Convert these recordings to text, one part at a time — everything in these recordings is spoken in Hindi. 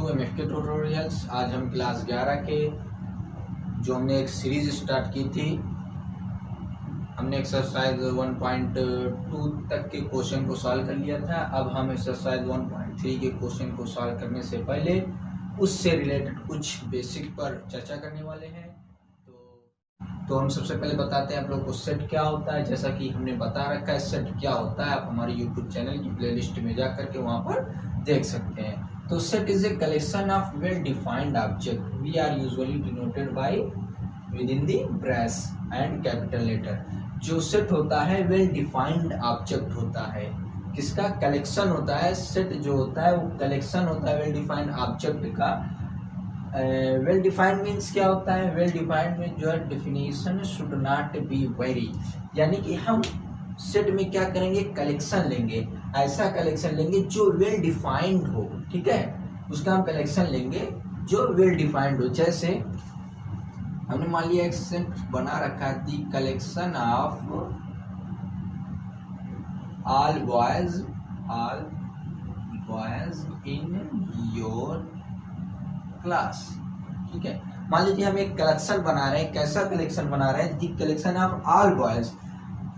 To एमएफके tutorials. आज हम क्लास 11 के जो हमने एक सीरीज स्टार्ट की थी, हमने एक्सरसाइज 1.2 तक के क्वेश्चन को सॉल्व कर लिया था। अब हम एक्सरसाइज 1.3 के क्वेश्चन को सॉल्व करने से पहले उससे रिलेटेड कुछ बेसिक पर चर्चा करने वाले हैं। तो हम सबसे पहले बताते हैं आप लोग को सेट क्या होता है। जैसा कि हमने बता रखा है सेट क्या होता है, आप हमारे यूट्यूब चैनल की प्लेलिस्ट में जा करके वहाँ पर देख सकते हैं। तो set is a collection of well defined object, we are usually denoted by within the brace and capital letter. जो सेट होता है वेल डिफाइंड ऑब्जेक्ट होता है, किसका कलेक्शन होता है। सेट जो होता है वो कलेक्शन होता है वेल डिफाइंड ऑब्जेक्ट का। वेल डिफाइंड मीन्स क्या होता है, वेल डिफाइंड में जो है definition should not be very, यानी कि हम सेट में क्या करेंगे, कलेक्शन लेंगे, ऐसा कलेक्शन लेंगे जो वेल डिफाइंड हो, ठीक है, उसका हम कलेक्शन लेंगे जो वेल डिफाइंड हो। जैसे हमने मान लिया एक सेट बना रखा है, the collection of all boys in your class, ठीक है। मान लीजिए हम एक कलेक्शन बना रहे हैं, कैसा कलेक्शन बना रहे हैं, दी कलेक्शन ऑफ ऑल बॉयज,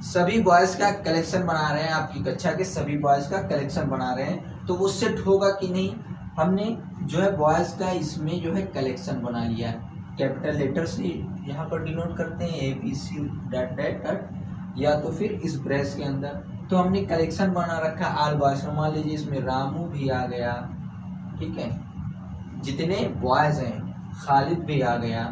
सभी बॉयज का कलेक्शन बना रहे हैं, आपकी कक्षा के सभी बॉयज का कलेक्शन बना रहे हैं। तो वो सेट होगा कि नहीं, हमने जो है बॉयज का इसमें जो है कलेक्शन बना लिया, कैपिटल लेटर से यहाँ पर डिनोट करते हैं ABC डॉट डॉट डॉट, या तो फिर इस ब्रेस के अंदर। तो हमने कलेक्शन बना रखा ऑल बॉयज, मान लीजिए इसमें रामू भी आ गया, ठीक है, जितने बॉयज हैं, खालिद भी आ गया,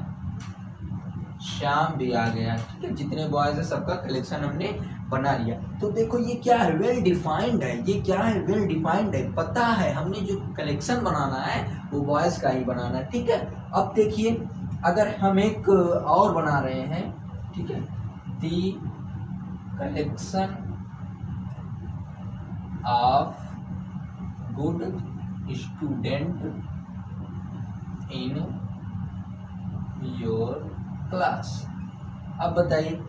श्याम भी आ गया, ठीक है, जितने बॉयज हैं सबका कलेक्शन हमने बना लिया। तो देखो ये क्या है, वेल डिफाइंड है, ये क्या है, वेल डिफाइंड है, पता है हमने जो कलेक्शन बनाना है वो बॉयज का ही बनाना है, ठीक है। अब देखिए अगर हम एक और बना रहे हैं, ठीक है, the collection of good student in your class. अब बताइए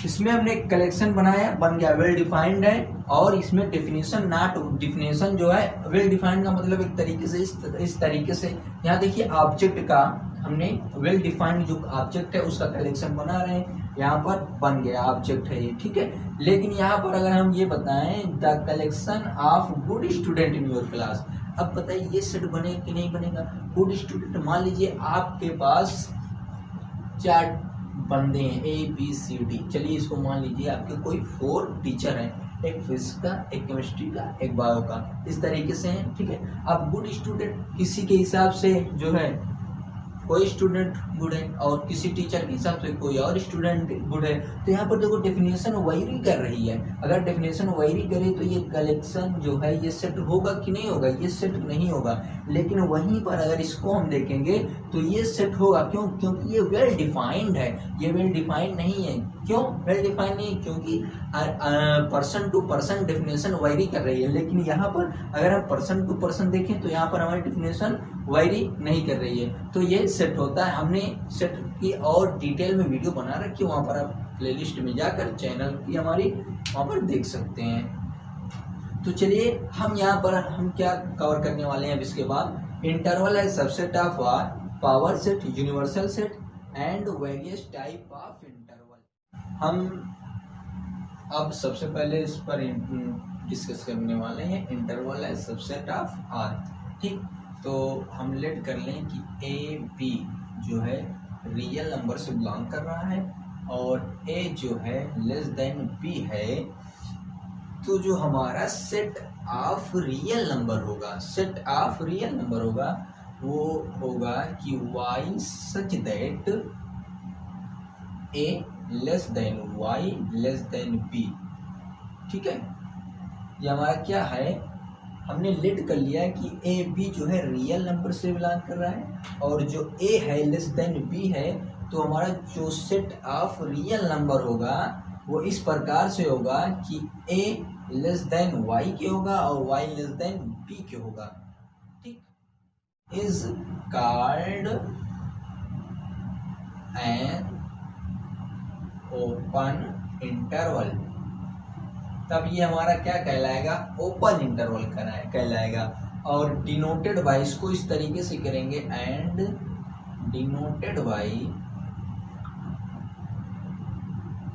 इसमें हमने एक कलेक्शन बनाया, बन गया, वेल डिफाइंड है, और इसमें डेफिनेशन नॉट, डेफिनेशन जो है वेल डिफाइंड का मतलब एक तरीके से इस तरीके से, यहाँ देखिए ऑब्जेक्ट का हमने वेल डिफाइंड जो ऑब्जेक्ट है उसका कलेक्शन बना रहे हैं, यहाँ पर बन गया ऑब्जेक्ट है ये, ठीक है। लेकिन यहाँ पर अगर हम ये बताएं the collection of good student in your class, अब बताइए ये सेट बने कि नहीं बनेगा। गुड स्टूडेंट, मान लीजिए आपके पास 4 बंदे हैं ABCD, चलिए इसको मान लीजिए आपके कोई 4 टीचर हैं, एक फिजिक्स का, एक केमिस्ट्री का, एक बायो का, इस तरीके से हैं, ठीक है। अब गुड स्टूडेंट किसी के हिसाब से जो है कोई स्टूडेंट गुड है और किसी टीचर के हिसाब से कोई और स्टूडेंट गुड है। तो यहाँ पर देखो डेफिनेशन वैरी कर रही है, अगर डेफिनेशन वैरी करे तो ये कलेक्शन जो है ये सेट होगा कि नहीं होगा, ये सेट नहीं होगा। लेकिन वहीं पर अगर इसको हम देखेंगे तो ये सेट होगा, क्यों, क्योंकि ये वेल डिफाइंड है, ये वेल डिफाइंड नहीं है। क्यों वेल डिफाइंड नहीं, क्योंकि person to person definition vary कर रही है। लेकिन यहाँ पर अगर हम पर्सन टू पर्सन देखें तो यहाँ पर हमारी डेफिनेशन वैरी नहीं कर रही है, तो ये सेट होता है। हमने सेट की और डिटेल में वीडियो बना रखी है, वहाँ पर आप प्लेलिस्ट में जाकर चैनल की हमारी वहाँ पर देख सकते हैं। तो चलिए हम यहाँ पर हम क्या कवर करने वाले हैं। अब इसके बाद इंटरवल है subset of power set, universal set and various type of interval. हम अब सबसे पहले इस पर डिस्कस करने वाले हैं इंटरवल है सबसेट ऑफ R, ठीक। तो हम लेट कर लें कि AB जो है रियल नंबर से बिलोंग कर रहा है और A जो है लेस देन B है। तो जो हमारा सेट ऑफ रियल नंबर होगा, सेट ऑफ रियल नंबर होगा, वो होगा कि Y such that A less than Y less than B, ठीक है। ये हमारा क्या है, हमने लेट कर लिया है कि AB जो है रियल नंबर से बिलोंग कर रहा है और जो A है लेस देन B है। तो हमारा जो सेट ऑफ रियल नंबर होगा वो इस प्रकार से होगा कि A लेस देन Y के होगा और Y लेस देन B के होगा, ठीक। Is called an open interval, तब ये हमारा क्या कहलाएगा, ओपन इंटरवल कहलाएगा। और डिनोटेड बाय, इसको इस तरीके से करेंगे, and denoted by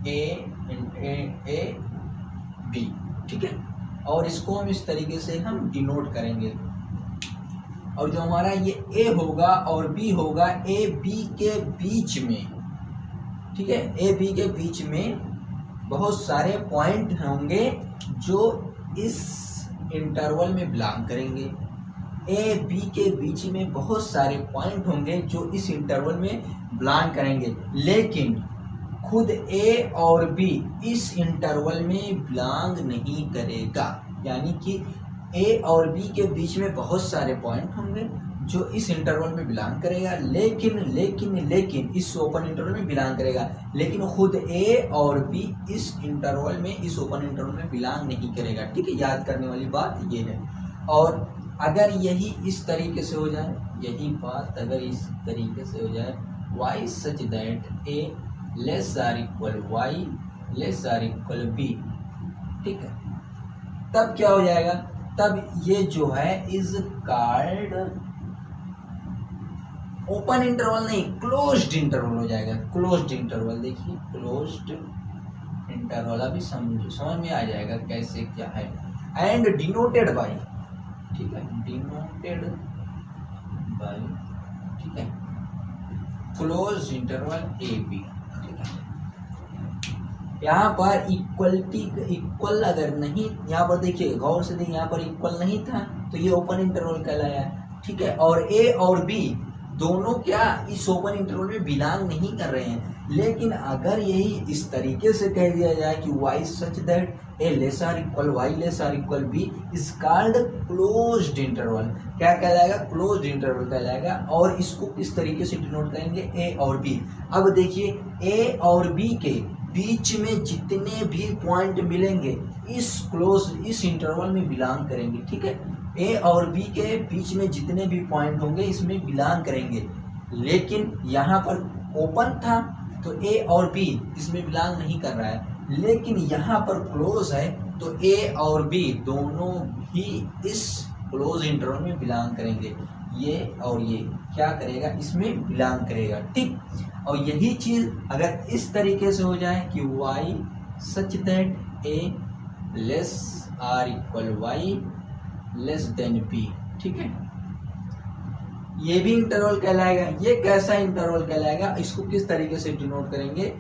A B, ठीक है। और इसको हम इस तरीके से हम डिनोट करेंगे, और जो हमारा ये ए होगा और बी होगा ए बी के बीच में, ठीक है, ए बी के बीच में बहुत सारे पॉइंट होंगे जो इस इंटरवल में बिलोंग करेंगे। ए बी के बीच में बहुत सारे पॉइंट होंगे जो इस इंटरवल में बिलोंग करेंगे, लेकिन खुद ए और बी इस इंटरवल में बिलोंग नहीं करेगा। यानी कि ए और बी के बीच में बहुत सारे पॉइंट होंगे जो इस इंटरवल में बिलोंग करेगा, लेकिन इस ओपन इंटरवल में बिलोंग करेगा, लेकिन खुद ए और बी इस इंटरवल में, इस ओपन इंटरवल में बिलोंग नहीं करेगा, ठीक है। याद करने वाली बात ये है। और अगर यही इस तरीके से हो जाए, यही बात अगर इस तरीके से हो जाए, y such that a less or equal y less or equal b, ठीक है, तब क्या हो जाएगा, तब ये जो है इज कॉल्ड ओपन इंटरवल नहीं, क्लोज्ड इंटरवल हो जाएगा। क्लोज्ड इंटरवल, देखिए क्लोज्ड इंटरवल, अभी समझ में आ जाएगा कैसे क्या है। एंड डिनोटेड बाय, ठीक है, डिनोटेड बाय, ठीक है, क्लोज्ड इंटरवल ए बी, ठीक है। यहाँ पर इक्वलिटी, इक्वल अगर नहीं, यहाँ पर देखिए गौर से देखिए, यहाँ पर इक्वल नहीं था तो ये ओपन इंटरवल कहलाया, ठीक है। और ए और बी दोनों क्या इस ओपन इंटरवल में बिलोंग नहीं कर रहे हैं, लेकिन अगर यही इस तरीके से कह दिया जाए कि y such that a less or equal y less or equal b is called closed interval, क्या कहलाएगा, क्लोज्ड इंटरवल कहलाएगा। और इसको किस तरीके से डिनोट करेंगे, a और b। अब देखिए a और b के बीच में जितने भी पॉइंट मिलेंगे इस इंटरवल में बिलोंग करेंगे, ठीक है। ए और बी के बीच में जितने भी पॉइंट होंगे इसमें बिलोंग करेंगे, लेकिन यहाँ पर ओपन था तो ए और बी इसमें बिलोंग नहीं कर रहा है, लेकिन यहाँ पर क्लोज है तो ए और बी दोनों ही इस क्लोज इंटरवल में बिलोंग करेंगे। ये और ये क्या करेगा, इसमें बिलोंग करेगा, ठीक। और यही चीज अगर इस तरीके से हो जाए कि y such that a less or equal y less than b, ठीक है, ये भी इंटरवल कहलाएगा। ये कैसा इंटरवल कहलाएगा, इसको किस तरीके से डिनोट करेंगे,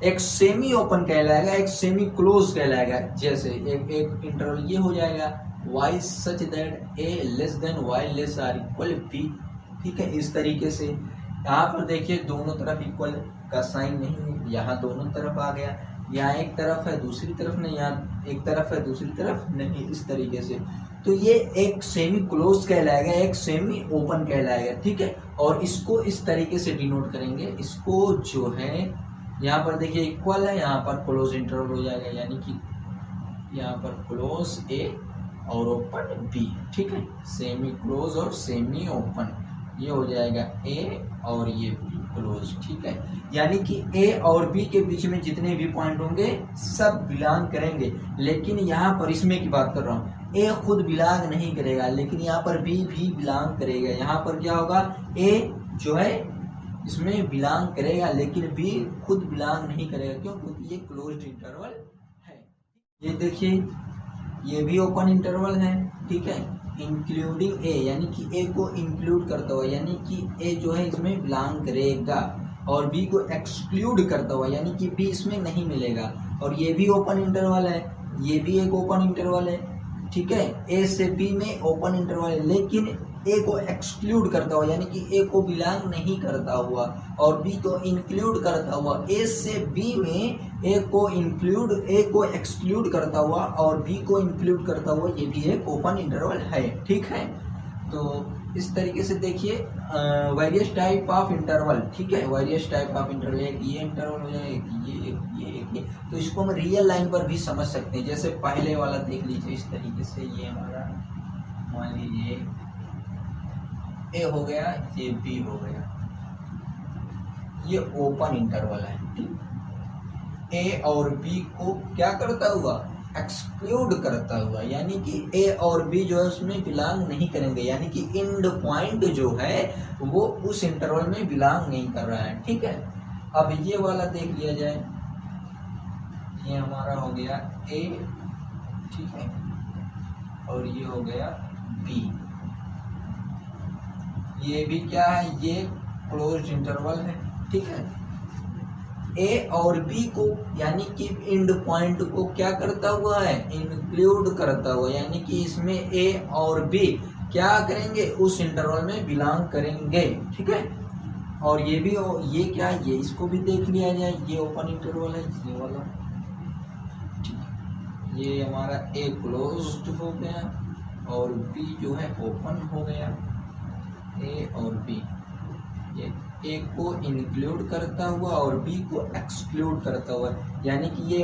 एक सेमी ओपन कहलाएगा, एक सेमी क्लोज कहलाएगा। जैसे एक इंटरवल ये हो जाएगा y such that a less than y less or equal b, ठीक है। इस तरीके से यहाँ पर देखिए दोनों तरफ इक्वल का साइन नहीं है, यहाँ दोनों तरफ आ गया, यहाँ एक तरफ है दूसरी तरफ नहीं, यहाँ एक तरफ है दूसरी तरफ नहीं, इस तरीके से। तो ये एक सेमी क्लोज कहलाएगा, एक सेमी ओपन कहलाएगा, ठीक है। और इसको इस तरीके से डिनोट करेंगे, इसको जो है यहाँ पर देखिए इक्वल है, यहाँ पर क्लोज इंटरवल हो जाएगा, यानी कि यहाँ पर क्लोज ए और ओपन बी, ठीक है, सेमी क्लोज और सेमी ओपन, ये हो जाएगा ए और ये बी क्लोज, ठीक है। यानी कि ए और बी के बीच में जितने भी पॉइंट होंगे सब बिलोंग करेंगे, लेकिन यहाँ पर इसमें की बात कर रहा हूँ, ए खुद बिलोंग नहीं करेगा, लेकिन यहाँ पर बी भी बिलोंग करेगा। यहाँ पर क्या होगा, ए जो है इसमें बिलोंग करेगा, लेकिन बी खुद बिलोंग नहीं करेगा, क्यों, क्योंकि ये क्लोज्ड इंटरवल है। ये देखिए ये भी ओपन इंटरवल है, ठीक है, इंक्लूडिंग ए, यानी कि ए को इंक्लूड करता हुआ, यानी कि ए जो है इसमें बिलोंग करेगा, और बी को एक्सक्लूड करता हुआ, यानी कि बी इसमें नहीं मिलेगा। और ये भी ओपन इंटरवल है, ये भी एक ओपन इंटरवल है, ठीक है, ए से बी में ओपन इंटरवल है, लेकिन ए को एक्सक्लूड करता हुआ, यानी कि ए को बिलोंग नहीं करता हुआ, और बी को इंक्लूड करता हुआ, ए से बी में ए को एक्सक्लूड करता हुआ और बी को इंक्लूड करता हुआ, ये भी एक ओपन इंटरवल है, ठीक है। तो इस तरीके से देखिए वेरियस टाइप ऑफ इंटरवल, ठीक है, वेरियस टाइप ऑफ इंटरवल, एक ये इंटरवल हो जाए, एक ये। तो इसको हम रियल लाइन पर भी समझ सकते हैं, जैसे पहले वाला देख लीजिए इस तरीके से, ये हमारा मान लीजिए ए हो गया, ये बी हो गया, ये ओपन इंटरवल है, ठीक। ए और बी को क्या करता हुआ एक्सक्लूड करता हुआ, यानी कि ए और बी जो है उसमें बिलोंग नहीं करेंगे, यानी कि एंड पॉइंट जो है वो उस इंटरवल में बिलोंग नहीं कर रहा है। ठीक है, अब ये वाला देख लिया जाए, ये हमारा हो गया ए, ठीक है, और ये हो गया बी। ये भी क्या है, ये क्लोज्ड इंटरवल है। ठीक है, ए और बी को यानी कि एंड पॉइंट को क्या करता हुआ है, इंक्लूड करता हुआ, यानी कि इसमें ए और बी क्या करेंगे, उस इंटरवल में बिलोंग करेंगे। ठीक है, और ये भी ये क्या है, ये इसको भी देख लिया जाए, ये ओपन इंटरवल है ये वाला। ठीक है, ये हमारा ए क्लोज्ड हो गया और बी जो है ओपन हो गया। ए और बी ये ए को इंक्लूड करता हुआ और बी को एक्सक्लूड करता हुआ, यानी कि ये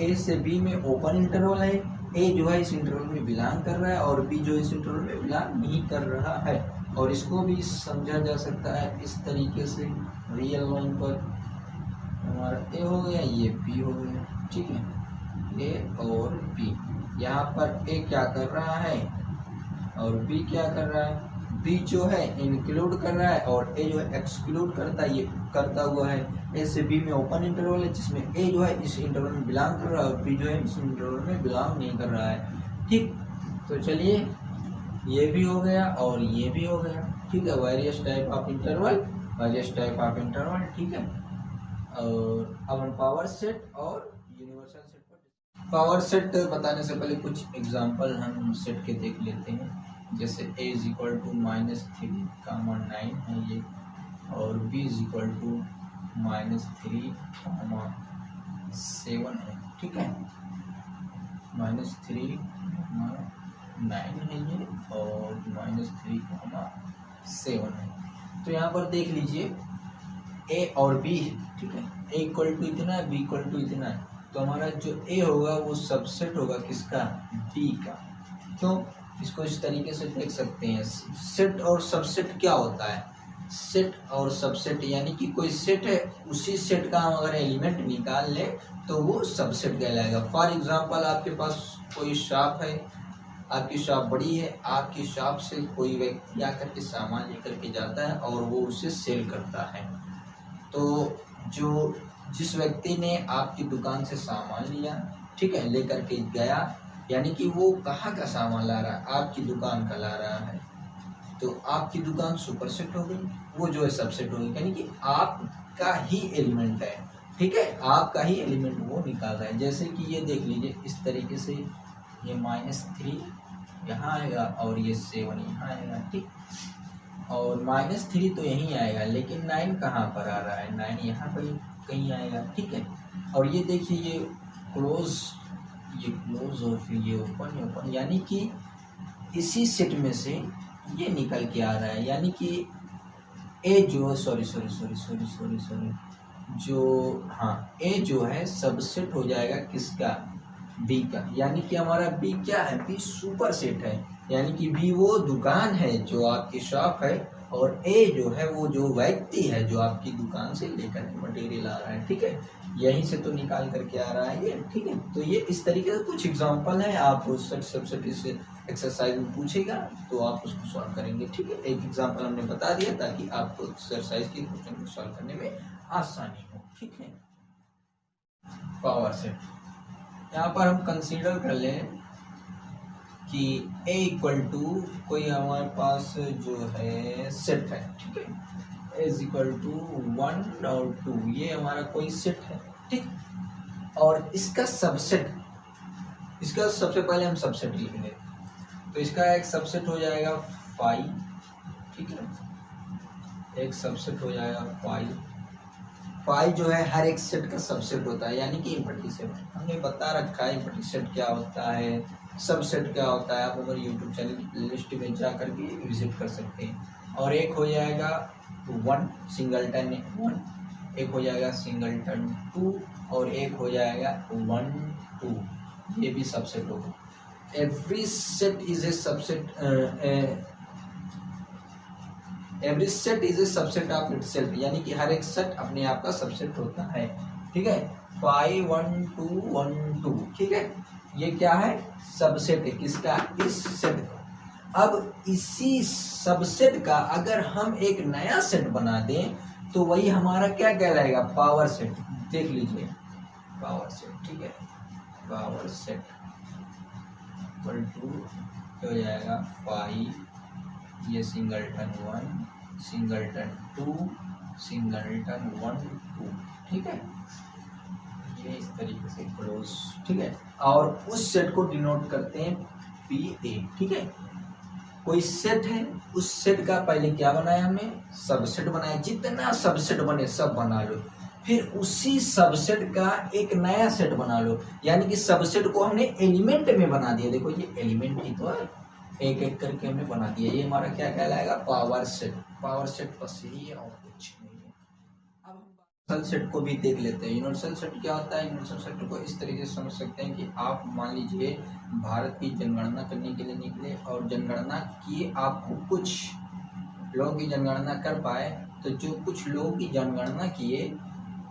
ए से बी में ओपन इंटरवल है, ए जो है इस इंटरवल में बिलोंग कर रहा है और बी जो इस इंटरवल में बिलोंग नहीं कर रहा है। और इसको भी समझा जा सकता है इस तरीके से, रियल लाइन पर हमारा ए हो गया, ये बी हो गया। ठीक है, ए और बी, यहाँ पर ए क्या कर रहा है और बी क्या कर रहा है, बी जो है इंक्लूड कर रहा है और ए जो है एक्सक्लूड करता है, ये करता हुआ है। ए से बी में ओपन इंटरवल है जिसमें ए जो है इस इंटरवल में बिलोंग कर रहा है और बी जो है इस इंटरवल में बिलोंग नहीं कर रहा है। ठीक, तो चलिए ये भी हो गया और ये भी हो गया। ठीक है, various type of interval, various type of interval. ठीक है, और अब हम पावर सेट और यूनिवर्सल सेट पर, पावर सेट बताने से पहले कुछ एग्जांपल हम सेट के देख लेते हैं। जैसे a इज इक्वल टू -3, 9 है ये, और b इज इक्वल टू -3, 7 है। ठीक है, -3, 9 है ये और -3, 7 है। तो यहाँ पर देख लीजिए a और b है। ठीक है, a इक्वल टू इतना है, b इक्वल टू इतना है, तो हमारा जो a होगा वो सबसेट होगा किसका, b का। क्यों, इसको इस तरीके से देख सकते हैं, सेट और सबसेट क्या होता है, सेट और सबसेट यानी कि कोई सेट है, उसी सेट का हम अगर एलिमेंट निकाल ले तो वो सबसेट कहलाएगा। फॉर एग्जांपल आपके पास कोई शॉप है, आपकी शॉप बड़ी है, आपकी शॉप से कोई व्यक्ति आकर के सामान लेकर के जाता है और वो उसे सेल करता है। तो जो जिस व्यक्ति ने आपकी दुकान से सामान लिया, ठीक है, लेकर के गया, यानी कि वो कहाँ का सामान ला रहा है, आपकी दुकान का ला रहा है, तो आपकी दुकान सुपरसेट हो गई, वो जो है सबसेट हो गई, यानी कि आपका ही एलिमेंट है। ठीक है, आपका ही एलिमेंट वो निकाल रहा है। जैसे कि ये देख लीजिए इस तरीके से, ये -3 यहाँ आएगा और ये 7 यहाँ आएगा। ठीक, और -3 तो यहीं आएगा, लेकिन 9 कहाँ पर आ रहा है, 9 यहाँ पर कहीं आएगा। ठीक है, और ये देखिए ये क्लोज और फिर ये ओपन, यानी कि इसी सेट में से ये निकल के आ रहा है, यानी कि ए जो सॉरी जो ए जो है सबसेट हो जाएगा किसका, बी का, यानी कि हमारा बी क्या है, बी सुपर सेट है, यानी कि बी वो दुकान है जो आपकी शॉप है और ए जो है वो जो व्यक्ति है जो आपकी दुकान से लेकर मटेरियल आ रहा है। ठीक है, यहीं से तो निकाल करके आ रहा है ये। ठीक है, तो ये इस तरीके से कुछ एग्जांपल है, आप सबसेट इस एक्सरसाइज में पूछेगा तो आप उसको सॉल्व करेंगे। ठीक है, एक एग्जांपल हमने बता दिया ताकि आपको एक्सरसाइज की क्वेश्चन को सॉल्व करने में आसानी हो। ठीक है, पावर सेट, यहाँ पर हम कंसीडर कर लें कि a इक्वल टू कोई हमारे पास जो है सेट है। ठीक है, a इज इक्वल टू 1 और 2, ये हमारा कोई सेट है। ठीक, और इसका सबसेट, इसका सबसे पहले हम सबसेट लिखेंगे, तो इसका एक सबसेट हो जाएगा 5। ठीक है, एक सबसेट हो जाएगा 5 जो है हर एक सेट का सबसेट होता है, यानी कि इम्पटी सेट। हमने बता रखा है इम्पटी सेट क्या होता है, सबसेट क्या होता है, आप हमारे यूट्यूब चैनल की प्लेलिस्ट में जा करके विजिट कर सकते हैं। और एक हो जाएगा 1 सिंगलटन 1, एक हो जाएगा सिंगलटन 2 और एक हो जाएगा 1 2, ये भी सबसेट होगा। Every set is A subset, every set is A subset of itself, यानी कि हर एक सेट अपने आप का सबसेट होता है। ठीक है, 5 1 2 1 2। ठीक है, ये क्या है, सबसेट है किसका, इस सेट का। अब इसी सबसेट का अगर हम एक नया सेट बना दें तो वही हमारा क्या कहलाएगा, पावर सेट। देख लीजिए पावर सेट, ठीक है, पावर सेट इक्वल टू हो जाएगा 5, ये सिंगलटन 1, सिंगलटन 2, सिंगलटन 1 2, ठीक है, ये इस तरीके से क्लोज, ठीक है। और उस सेट को डिनोट करते हैं PA, ठीक है। कोई सेट है, उस सेट का पहले क्या बनाया हमने, सबसेट बनाया, जितना सबसेट बने सब बना लो, फिर उसी सबसेट का एक नया सेट बना लो, यानी कि सबसेट को हमने एलिमेंट में बना दिया। देखो ये एलिमेंट ही तो है, एक एक करके हमने बना दिया, ये हमारा क्या कहलाएगा, पावर सेट। पावर सेट बस यही है और कुछ नहीं है। अब हम यूनिवर्सल सेट को भी देख लेते हैं। यूनिवर्सल सेट क्या होता है, यूनिवर्सल सेट को इस तरीके से समझ सकते हैं कि आप मान लीजिए भारत की जनगणना करने के लिए निकले और जनगणना की, आपको कुछ लोगों की जनगणना कर पाए, तो जो कुछ लोगों की जनगणना किए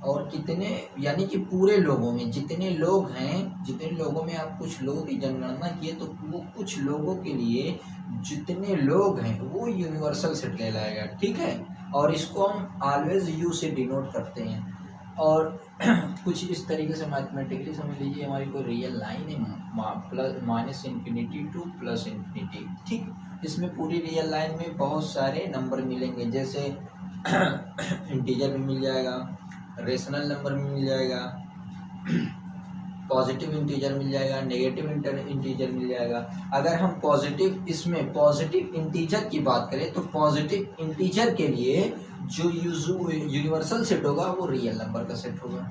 और कितने, यानी कि पूरे लोगों में जितने लोग हैं, जितने लोगों में आप कुछ लोगों की जनगणना किए, तो वो कुछ लोगों के लिए जितने लोग हैं वो यूनिवर्सल सेट कहलाएगा, ठीक है। और इसको हम ऑलवेज यू से डिनोट करते हैं। और कुछ इस तरीके से मैथमेटिकली समझ लीजिए, हमारी कोई रियल लाइन है plus minus infinity two plus infinity, ठीक। इसमें पूरी रियल लाइन में बहुत सारे नंबर मिलेंगे, जैसे इंटीजर भी मिल जाएगा, रेशनल नंबर भी मिल जाएगा, पॉजिटिव इंटीजर मिल जाएगा, नेगेटिव इंटीजर मिल जाएगा। अगर हम पॉजिटिव, इसमें पॉजिटिव इंटीजर की बात करें तो पॉजिटिव इंटीजर के लिए जो यूनिवर्सल सेट होगा वो रियल नंबर का सेट होगा,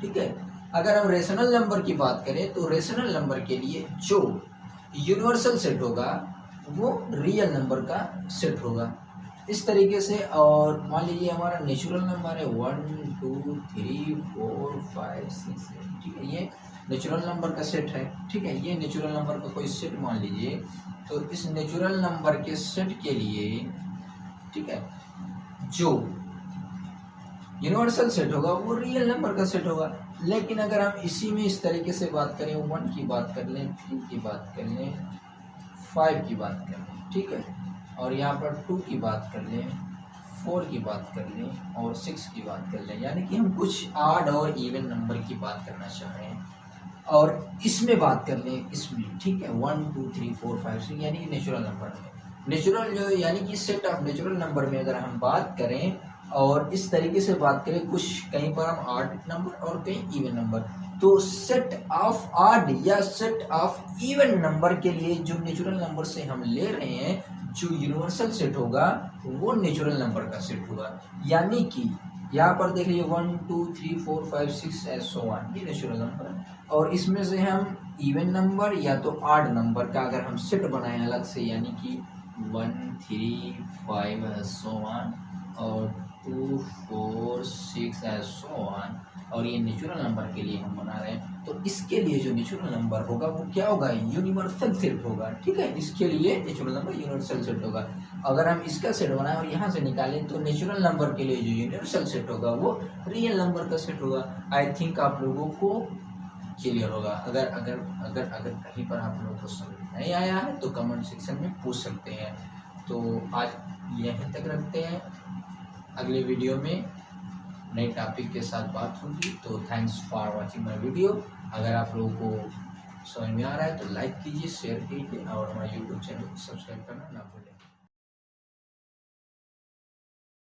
ठीक है। अगर हम रेशनल नंबर की बात करें तो रेशनल नंबर के लिए जो यूनिवर्सल सेट होगा वो रियल नंबर का सेट होगा, इस तरीके से। और मान लीजिए हमारा नेचुरल नंबर है 1 2 3 4 5 6 7, ठीक है, ये नेचुरल नंबर का सेट है, ठीक है। ये नेचुरल नंबर का कोई सेट मान लीजिए, तो इस नेचुरल नंबर के सेट के लिए, ठीक है, जो यूनिवर्सल सेट होगा वो रियल नंबर का सेट होगा। लेकिन अगर हम इसी में इस तरीके से बात करें, 1 की बात कर लें, 3 की बात कर लें, 5 की बात कर लें, ठीक है, और यहाँ पर 2 की बात कर लें, 4 की बात कर लें और 6 की बात कर लें, यानी कि हम कुछ ऑड और इवन नंबर की बात करना चाह रहे हैं, और इसमें बात कर लें, इसमें, ठीक है, 1 2 3 4 5 6, यानी कि नेचुरल नंबर में, नेचुरल जो यानी कि सेट ऑफ नेचुरल नंबर में अगर हम बात करें और इस तरीके से बात करें, कुछ कहीं पर हम ऑड नंबर और कहीं इवन नंबर, तो सेट ऑफ ऑड या सेट ऑफ इवन नंबर के लिए जो नेचुरल नंबर से हम ले रहे हैं, जो यूनिवर्सल सेट होगा वो नेचुरल नंबर का सेट होगा। यानी कि यहाँ पर देख लीजिए 1 2 3 4 5 6 एंड सो ऑन, ये नेचुरल नंबर है। और इसमें से हम इवन नंबर या तो ऑड नंबर का अगर हम सेट बनाएं अलग से, यानी कि 1 3 5 एंड सो ऑन और 2 4 6 एंड सो ऑन, और ये नेचुरल नंबर के लिए हम बना रहे हैं, तो इसके लिए जो नेचुरल नंबर होगा वो क्या होगा, यूनिवर्सल सेट होगा, ठीक है। इसके लिए नेचुरल नंबर यूनिवर्सल सेट होगा। अगर हम इसका सेट बनाएं और यहाँ से निकालें तो नेचुरल नंबर के लिए जो यूनिवर्सल सेट होगा वो रियल नंबर का सेट होगा। आई थिंक आप लोगों को क्लियर होगा। अगर अगर अगर अगर कहीं पर आप लोगों को समझ नहीं आया है तो कमेंट सेक्शन में पूछ सकते हैं। तो आज यहीं तक रखते हैं, अगले वीडियो में नए टॉपिक के साथ बात होगी। तो thanks for watching my video. अगर आप लोगों को समझ में आ रहा है तो लाइक कीजिए, शेयर कीजिए और हमारे यूट्यूब चैनल को सब्सक्राइब करना ना भूलें।